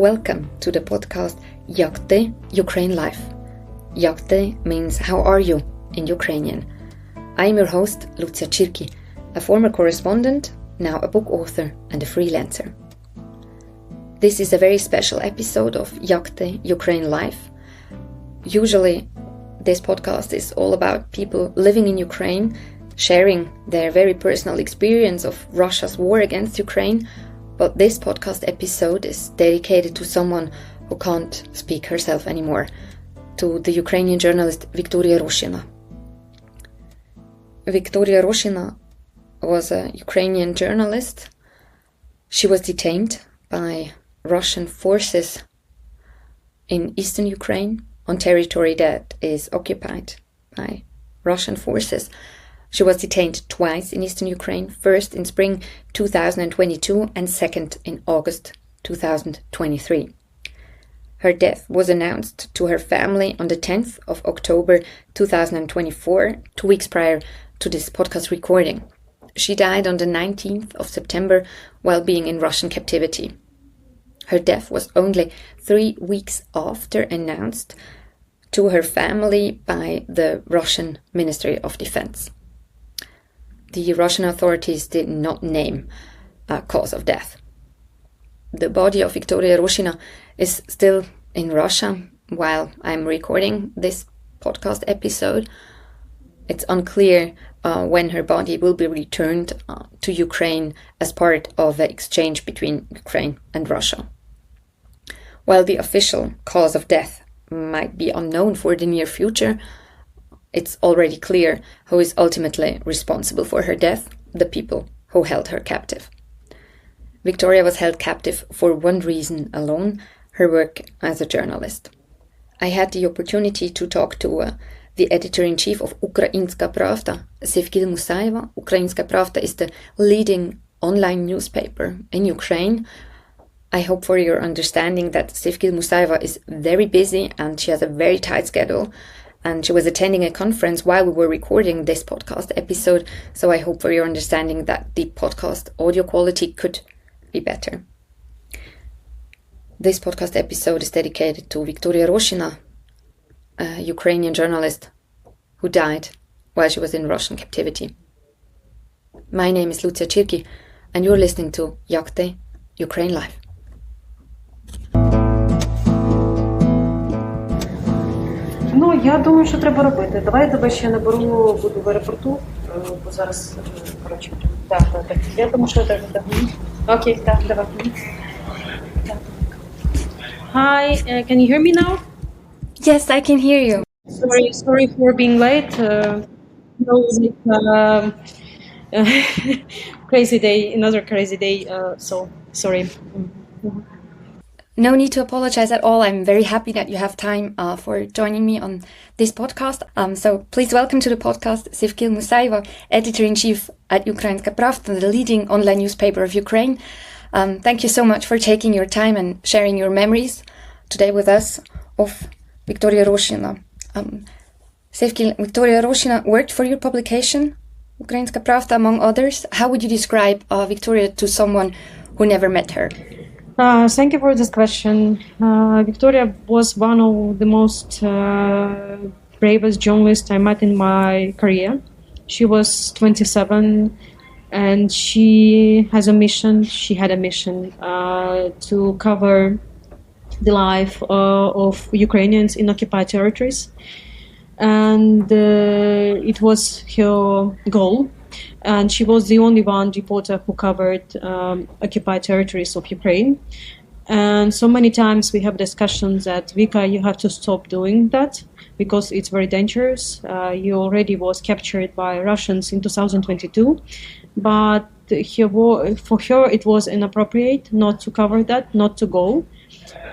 Welcome to the podcast Yak Ty, Ukraine Life. Yak Ty means how are you in Ukrainian. I am your host, Luzia Tschirky, a former correspondent, now a book author and a freelancer. This is a very special episode of Yak Ty, Ukraine Life. Usually, this podcast is all about people living in Ukraine, sharing their very personal experience of Russia's war against Ukraine, but this podcast episode is dedicated to someone who can't speak herself anymore, to the Ukrainian journalist Viktoriia Roshchyna. Viktoriia Roshchyna was a Ukrainian journalist. She was detained by Russian forces in eastern Ukraine on territory that is occupied by Russian forces. She was detained twice in eastern Ukraine, first in spring 2022 and second in August 2023. Her death was announced to her family on the 10th of October 2024, 2 weeks prior to this podcast recording. She died on the 19th of September while being in Russian captivity. Her death was only 3 weeks after announced to her family by the Russian Ministry of Defense. The Russian authorities did not name a cause of death. The body of Viktoriia Roshchyna is still in Russia while I'm recording this podcast episode. It's unclear when her body will be returned to Ukraine as part of the exchange between Ukraine and Russia. While the official cause of death might be unknown for the near future, it's already clear who is ultimately responsible for her death: the people who held her captive. Viktoriia was held captive for one reason alone: her work as a journalist. I had the opportunity to talk to the editor-in-chief of Ukrainska Pravda, Sevgil Musayeva. Ukrainska Pravda is the leading online newspaper in Ukraine. I hope for your understanding that Sevgil Musayeva is very busy and she has a very tight schedule. And she was attending a conference while we were recording this podcast episode, so I hope for your understanding that the podcast audio quality could be better. This podcast episode is dedicated to Viktoriia Roshchyna, a Ukrainian journalist who died while she was in Russian captivity. My name is Luzia Tschirky, and you're listening to Yak Ty, Ukraine Life. Ну, я думаю, що треба робити. Давай я тебе ще наберу, буду в аеропорту, бо зараз, коротше, так. Я думаю, що так. Окей, так, давай. Hi, can you hear me now? Yes, I can hear you. Sorry for being late. Crazy day, another crazy day, so sorry. No need to apologize at all. I'm very happy that you have time for joining me on this podcast. So please welcome to the podcast Sevgil Musayeva, editor-in-chief at Ukrainska Pravda, the leading online newspaper of Ukraine. Thank you so much for taking your time and sharing your memories today with us of Viktoriia Roshchyna. Sevgil, Viktoriia Roshchyna worked for your publication, Ukrainska Pravda, among others. How would you describe Viktoriia to someone who never met her? Thank you for this question. Viktoriia was one of the most bravest journalists I met in my career. She was 27 and she had a mission to cover the life of Ukrainians in occupied territories. And it was her goal. And she was the only one reporter who covered occupied territories of Ukraine. And so many times we have discussions that, Vika, you have to stop doing that because it's very dangerous. You already was captured by Russians in 2022, but for her it was inappropriate not to cover that, not to go.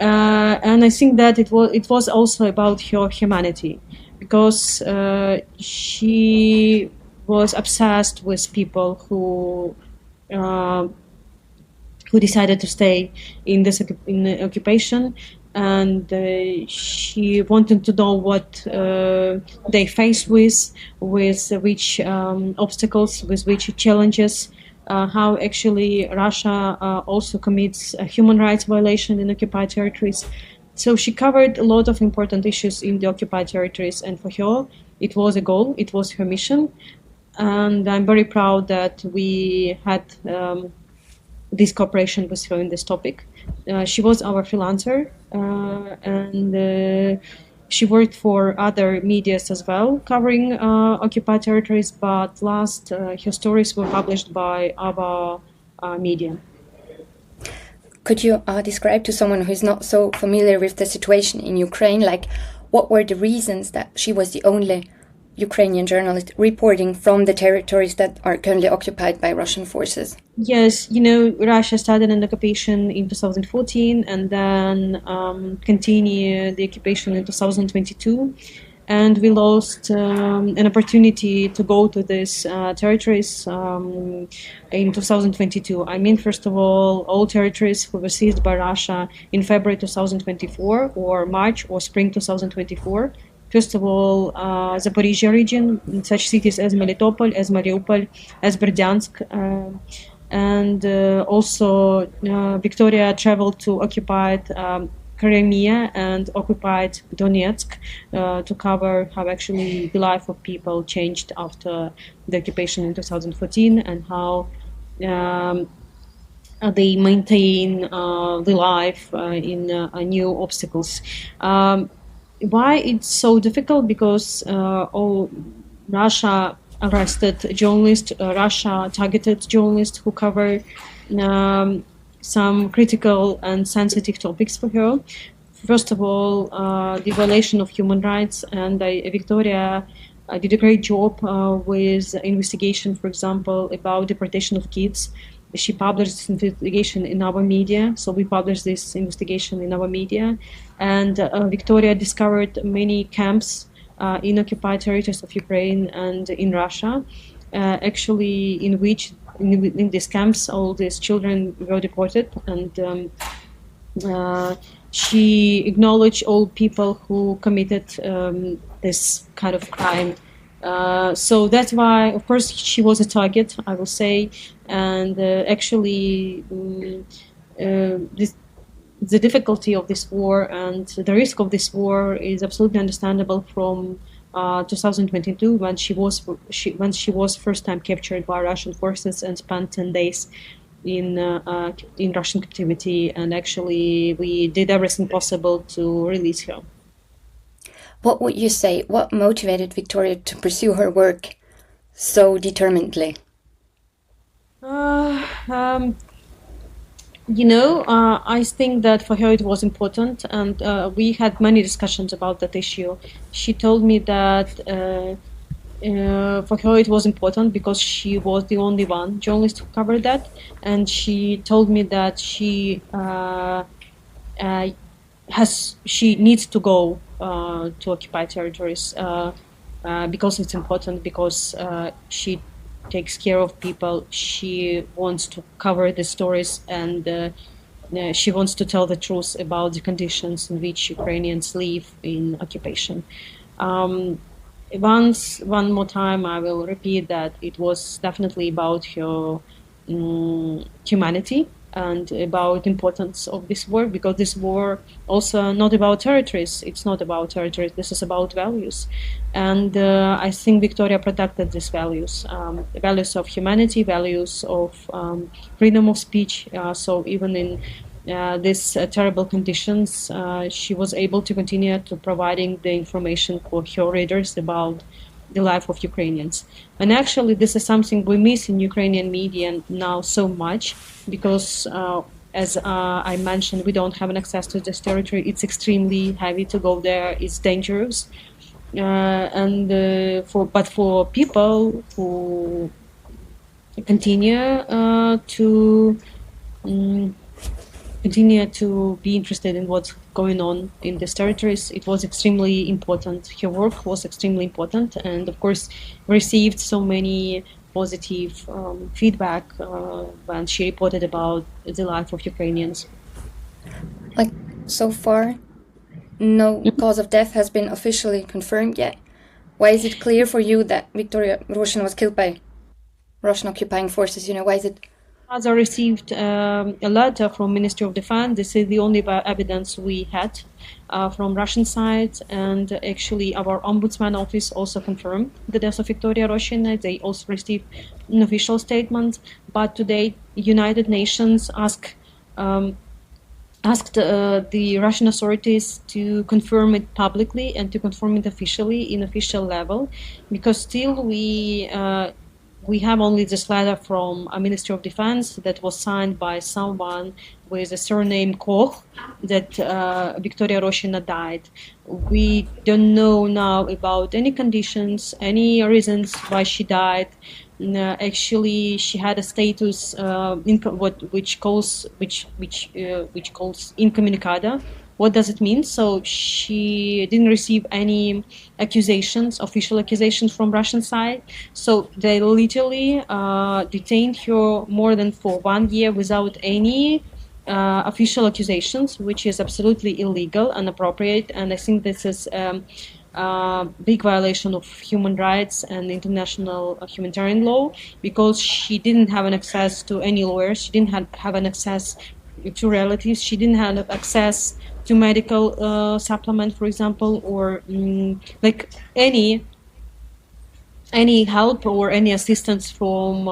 And I think that it was also about her humanity, because she was obsessed with people who decided to stay in the occupation, and she wanted to know what they faced with which obstacles, with which challenges how actually Russia also commits a human rights violation in occupied territories. So she covered a lot of important issues in the occupied territories, and for her, it was a goal, it was her mission. And I'm very proud that we had this cooperation with her in this topic. She was our freelancer, and she worked for other medias as well, covering occupied territories, but last her stories were published by our media. Could you describe to someone who is not so familiar with the situation in Ukraine, like what were the reasons that she was the only Ukrainian journalist reporting from the territories that are currently occupied by Russian forces? Yes, Russia started an occupation in 2014 and then continued the occupation in 2022. And we lost an opportunity to go to these territories in 2022. I mean, first of all territories were seized by Russia in February 2024 or March or spring 2024. First of all, Zaporizhia region, such cities as Melitopol, as Mariupol, as Berdyansk, and also Viktoriia traveled to occupied Crimea and occupied Donetsk to cover how actually the life of people changed after the occupation in 2014 and how they maintain the life in new obstacles. Why it's so difficult? Because Russia arrested journalists, Russia targeted journalists who cover some critical and sensitive topics for her. First of all, the violation of human rights, and Viktoriia did a great job with investigation, for example, about deportation of kids. She published this investigation in our media, so we published this investigation in our media. And Viktoriia discovered many camps in occupied territories of Ukraine and in Russia, actually in which in these camps all these children were deported, and she acknowledged all people who committed this kind of crime. So that's why, of course, she was a target, I will say, and actually the difficulty of this war and the risk of this war is absolutely understandable from 2022 when she was first time captured by Russian forces and spent 10 days in Russian captivity, and actually we did everything possible to release her. What would you say? What motivated Viktoriia to pursue her work so determinedly? I think that for her it was important, and we had many discussions about that issue. She told me that for her it was important because she was the only one journalist who covered that, and she told me that she needs to go to occupied territories because it's important, because she takes care of people. She wants to cover the stories, and she wants to tell the truth about the conditions in which Ukrainians live in occupation. One more time, I will repeat that it was definitely about her humanity and about the importance of this war, because this war also not about territories. It's not about territories. This is about values, and I think Viktoriia protected these values, values of humanity, values of freedom of speech. So even in these terrible conditions, she was able to continue to providing the information for her readers about the life of Ukrainians. And actually, this is something we miss in Ukrainian media now so much, because as I mentioned, we don't have an access to this territory. It's extremely heavy to go there. It's dangerous. But for people who continue to be interested in what's going on in these territories, it was extremely important. Her work was extremely important, and of course received so many positive feedback when she reported about the life of Ukrainians. Like, so far, no cause of death has been officially confirmed yet. Why is it clear for you that Viktoriia Roshchyna was killed by Russian occupying forces? Why is it? As I received a letter from Ministry of Defense. This is the only evidence we had from Russian side, and actually our ombudsman office also confirmed the death of Viktoriia Roshchyna. They also received an official statement, but today United Nations asked the Russian authorities to confirm it publicly and to confirm it officially in official level, because still we have only this letter from a Ministry of Defense that was signed by someone with a surname Koch, that Viktoriia Roshchyna died. We don't know now about any conditions, any reasons why she died. Actually, she had a status which calls incommunicada. What does it mean? So she didn't receive any accusations, official accusations from Russian side. So they literally detained her more than for 1 year without any official accusations, which is absolutely illegal, inappropriate, and I think this is big violation of human rights and international humanitarian law, because she didn't have an access to any lawyers, she didn't have an access to relatives, she didn't have access to medical supplement, for example, or like any help or any assistance from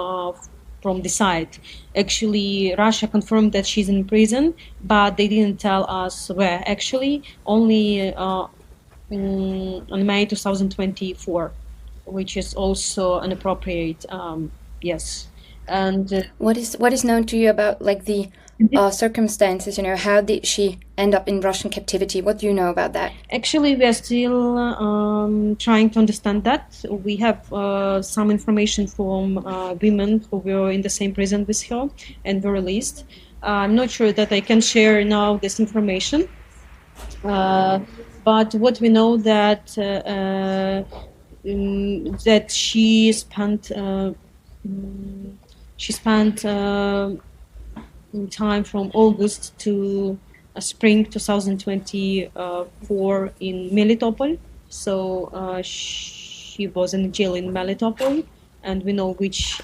the side. Actually, Russia confirmed that she's in prison, but they didn't tell us where. Actually, only on May 2024, which is also inappropriate. Yes, and What is known to you about the circumstances? How did she end up in Russian captivity? What do you know about that? Actually, we are still trying to understand that. We have some information from women who were in the same prison with her and were released. I'm not sure that I can share now this information. But what we know that that she spent time from August to spring 2024 in Melitopol. So she was in jail in Melitopol, and we know which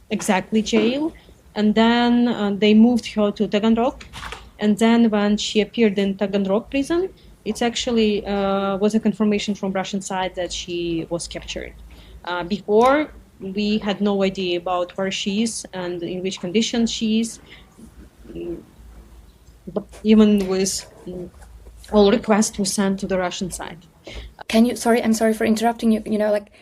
exactly jail. And then they moved her to Taganrog. And then when she appeared in Taganrog prison, it actually was a confirmation from Russian side that she was captured. Before, we had no idea about where she is and in which conditions she is, but even with all requests were sent to the Russian side. I'm sorry for interrupting you.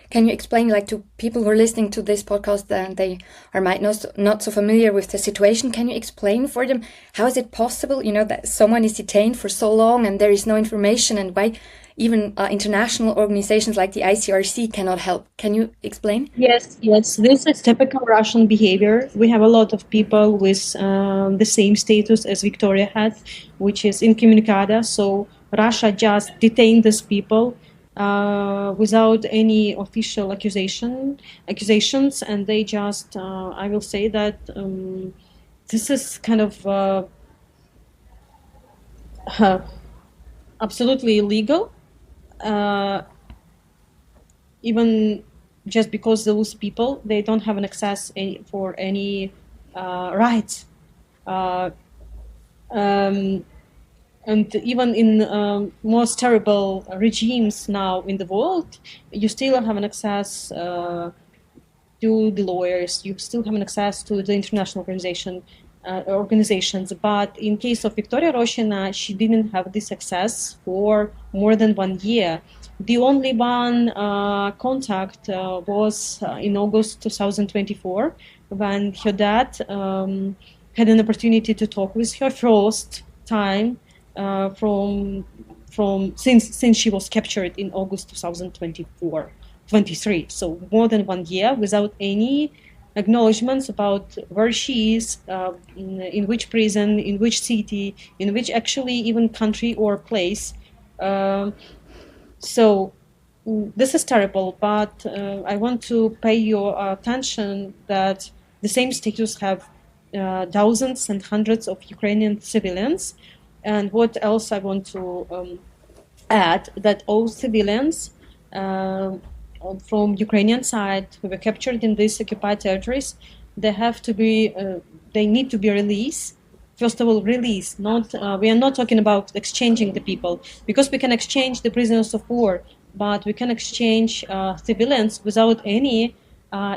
Can you explain, to people who are listening to this podcast and they might not so familiar with the situation? Can you explain for them how is it possible, that someone is detained for so long and there is no information, and why even international organizations like the ICRC cannot help? Can you explain? Yes. This is typical Russian behavior. We have a lot of people with the same status as Viktoriia had, which is incommunicada. So Russia just detained these people without any official accusations, and they just, I will say that this is kind of absolutely illegal, even just because those people, they don't have an access for any rights. And even in most terrible regimes now in the world, you still have an access to the lawyers, you still have an access to the international organizations. But in case of Viktoriia Roshchyna, she didn't have this access for more than 1 year. The only one contact was in August 2024, when her dad had an opportunity to talk with her first time since she was captured in August 2023. So more than 1 year without any acknowledgements about where she is, in which prison, in which city, in which actually even country or place. So this is terrible, but I want to pay your attention that the same status have thousands and hundreds of Ukrainian civilians. And what else I want to add, that all civilians from Ukrainian side who were captured in these occupied territories, they have to be, they need to be released. First of all, release. Not we are not talking about exchanging the people, because we can exchange the prisoners of war, but we can exchange civilians without any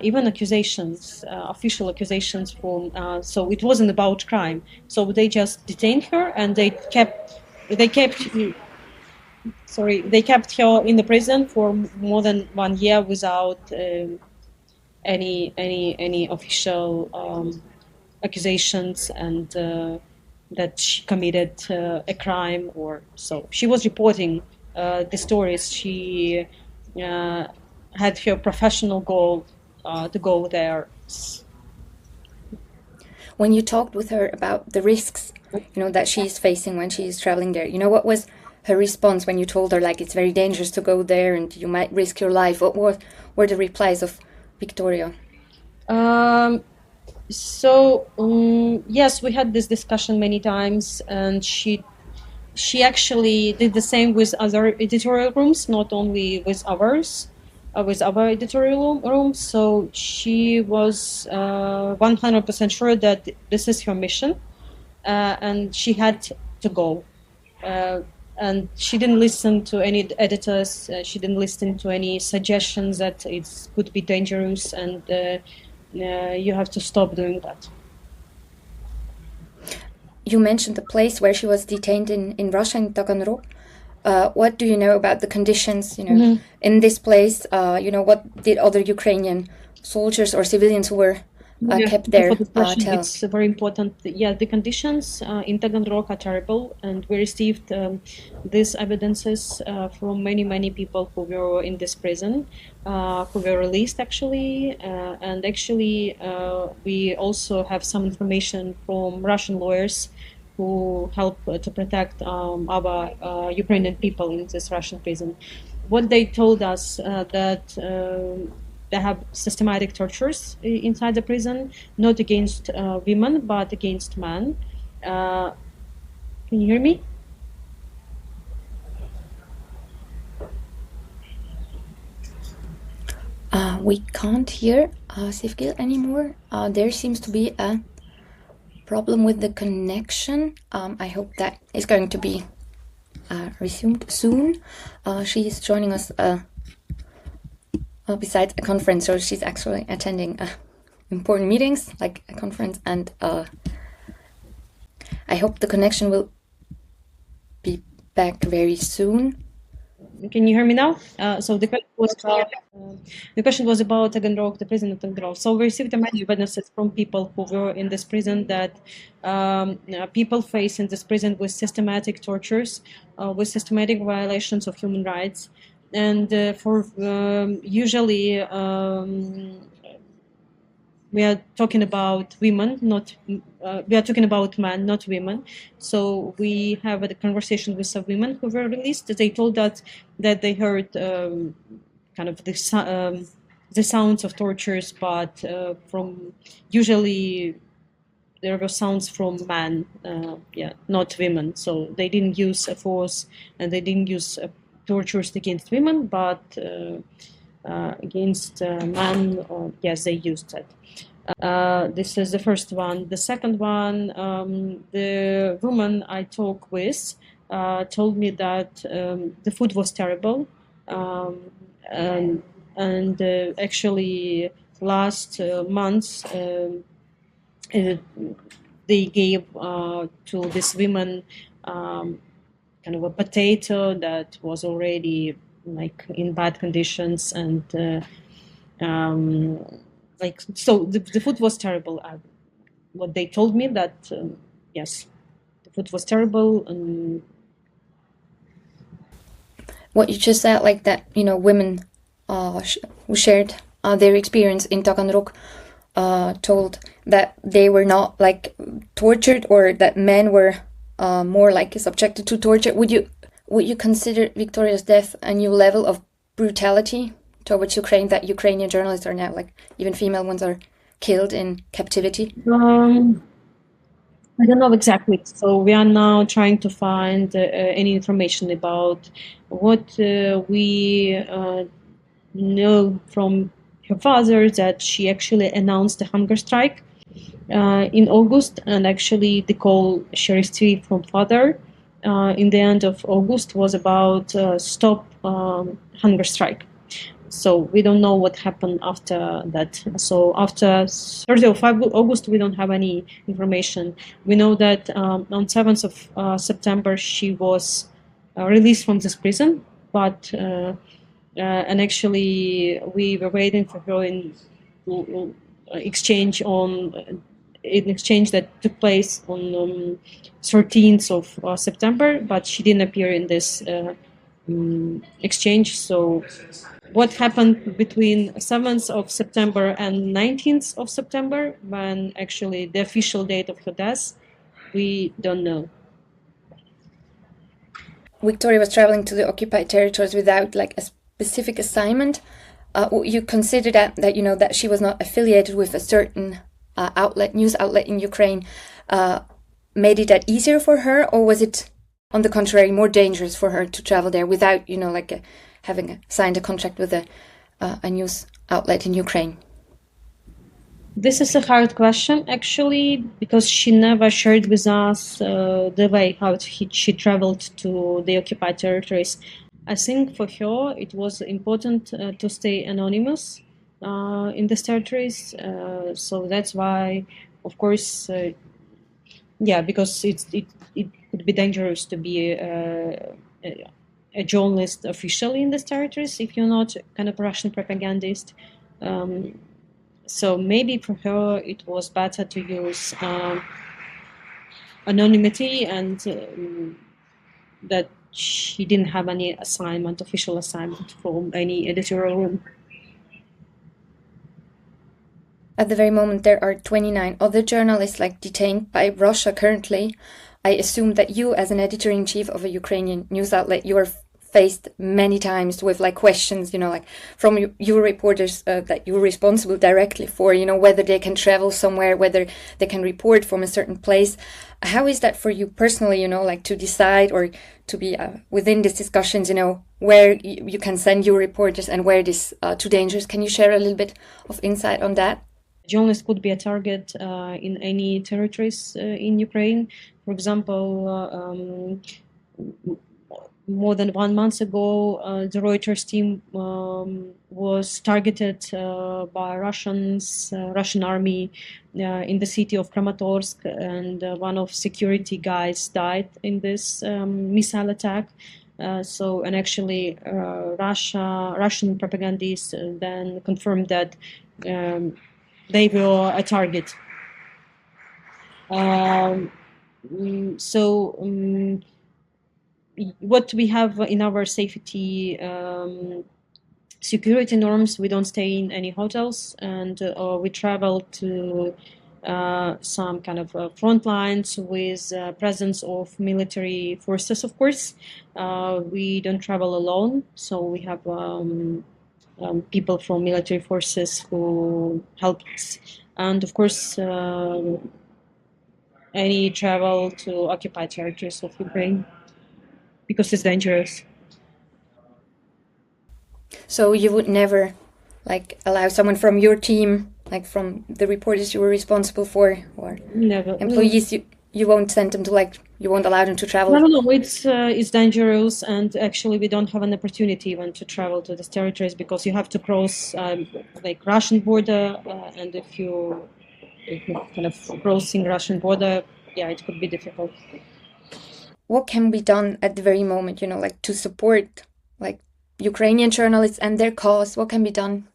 even accusations, official accusations from. So it wasn't about crime. So they just detained her and they kept they kept her in the prison for more than 1 year without any official accusations and that she committed a crime or so. She was reporting the stories. She had her professional goal to go there. When you talked with her about the risks, that she's facing when she's traveling there, what was her response when you told her, like, it's very dangerous to go there and you might risk your life? What were the replies of Viktoriia? Yes, we had this discussion many times, and she actually did the same with other editorial rooms, not only with ours, with our editorial rooms. So she was 100% sure that this is her mission, and she had to go. And she didn't listen to any editors. She didn't listen to any suggestions that it could be dangerous, and you have to stop doing that. You mentioned the place where she was detained in Russia, in Taganrog. What do you know about the conditions, in this place? What did other Ukrainian soldiers or civilians who were kept there tell? It's very important. Yeah, the conditions in Taganrog are terrible, and we received these evidences from many people who were in this prison, who were released actually, and actually we also have some information from Russian lawyers who help to protect our Ukrainian people in this Russian prison. What they told us that they have systematic tortures inside the prison, not against women, but against men. Can you hear me? We can't hear Sivgil anymore. There seems to be a problem with the connection. I hope that is going to be resumed soon. She is joining us besides a conference, so she's actually attending important meetings like a conference, and I hope the connection will be back very soon. Can you hear me now? So the question was about Taganrog, the prison of Taganrog. So we received many witnesses from people who were in this prison that people face in this prison with systematic tortures, with systematic violations of human rights, and for usually we are talking about women, not we are talking about men, not women. So we have a conversation with some women who were released. They told us that they heard kind of the sounds of tortures, but from usually there were sounds from men, not women. So they didn't use a force, and they didn't use tortures against women, but against men, yes, they used it. This is the first one. The second one, the woman I talked with told me that the food was terrible, and actually last months they gave to this woman kind of a potato that was already like in bad conditions, and so the food was terrible. What they told me that yes, the food was terrible. And what you just said, like that, women who shared their experience in Taganrog told that they were not like tortured, or that men were more like subjected to torture. Would you consider Viktoriia's death a new level of brutality towards Ukraine, that Ukrainian journalists are now, like, even female ones are killed in captivity? I don't know exactly. So we are now trying to find any information about what we know from her father that she actually announced a hunger strike in August, and actually the call she received from father in the end of August was about stop hunger strike. So we don't know what happened after that. So after 30th of August, we don't have any information. We know that on 7th of September, she was released from this prison, but and actually we were waiting for her in exchange on an exchange that took place on 13th of September, but she didn't appear in this exchange. So what happened between 7th of September and 19th of September, when actually the official date of her death, we don't know. Viktoriia was traveling to the occupied territories without like a specific assignment. You consider that you know that she was not affiliated with a certain news outlet in Ukraine, made it that easier for her, or was it, on the contrary, more dangerous for her to travel there without having signed a contract with a news outlet in Ukraine? This is a hard question, actually, because she never shared with us the way how she traveled to the occupied territories. I think for her it was important to stay anonymous in these territories. So that's why, of course, because it could be dangerous to be a journalist officially in these territories if you're not kind of Russian propagandist. So maybe for her it was better to use anonymity, and that she didn't have any official assignment from any editorial room. At the very moment, there are 29 other journalists detained by Russia currently. I assume that you, as an editor-in-chief of a Ukrainian news outlet, you are faced many times with questions, from your reporters that you're responsible directly for, whether they can travel somewhere, whether they can report from a certain place. How is that for you personally, to decide or to be within these discussions, where you can send your reporters and where it is too dangerous? Can you share a little bit of insight on that? Journalists could be a target in any territories in Ukraine. For example, more than 1 month ago, the Reuters team was targeted by Russian army in the city of Kramatorsk, and one of security guys died in this missile attack. And actually, Russian propagandists then confirmed that they were a target. What we have in our safety security norms, we don't stay in any hotels, and we travel to some kind of front lines with presence of military forces, of course. We don't travel alone, so we have people from military forces who help us. And of course, any travel to occupied territories of Ukraine, because it's dangerous. So you would never allow someone from your team, from the reporters you were responsible for, or never employees, you won't send them to you won't allow them to travel? No, it's dangerous, and actually we don't have an opportunity even to travel to these territories, because you have to cross Russian border, and if you kind of crossing Russian border, it could be difficult. What can be done at the very moment, to support Ukrainian journalists and their cause? What can be done?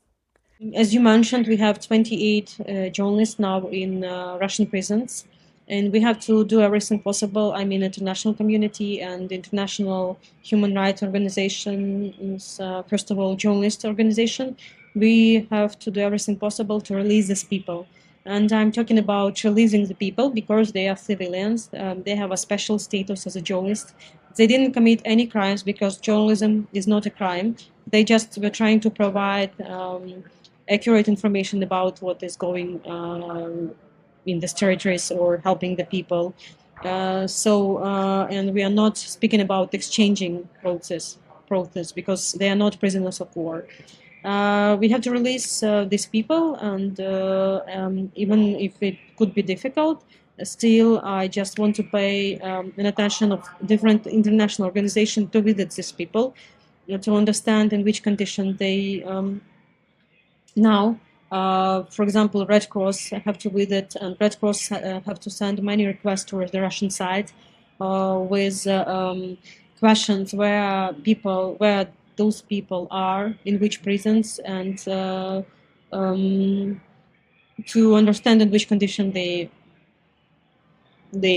As you mentioned, we have 28 journalists now in Russian prisons, and we have to do everything possible. I mean, international community and international human rights organizations, first of all, journalist organization, we have to do everything possible to release these people. And I'm talking about releasing the people because they are civilians. They have a special status as a journalist. They didn't commit any crimes, because journalism is not a crime. They just were trying to provide accurate information about what is going in these territories, or helping the people. And we are not speaking about exchanging process, because they are not prisoners of war. We have to release these people, and even if it could be difficult, still I just want to pay an attention of different international organizations to visit these people, to understand in which condition they now. For example, Red Cross have to visit, and Red Cross have to send many requests towards the Russian side with questions where those people are, in which prisons, and to understand in which condition they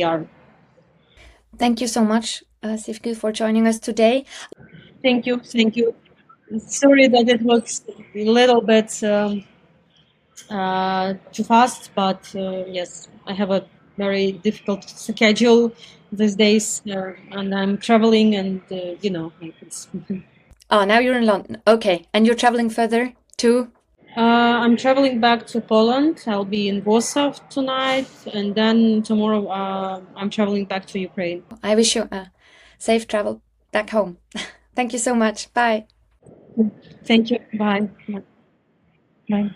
are. Thank you so much, Sivku, for joining us today. Thank you. Sorry that it was a little bit too fast, but yes, I have a very difficult schedule these days, and I'm traveling, and it's. Oh, now you're in London. Okay, and you're traveling further too? I'm traveling back to Poland. I'll be in Warsaw tonight, and then tomorrow I'm traveling back to Ukraine. I wish you a safe travel back home. Thank you so much. Bye. Thank you. Bye. Bye.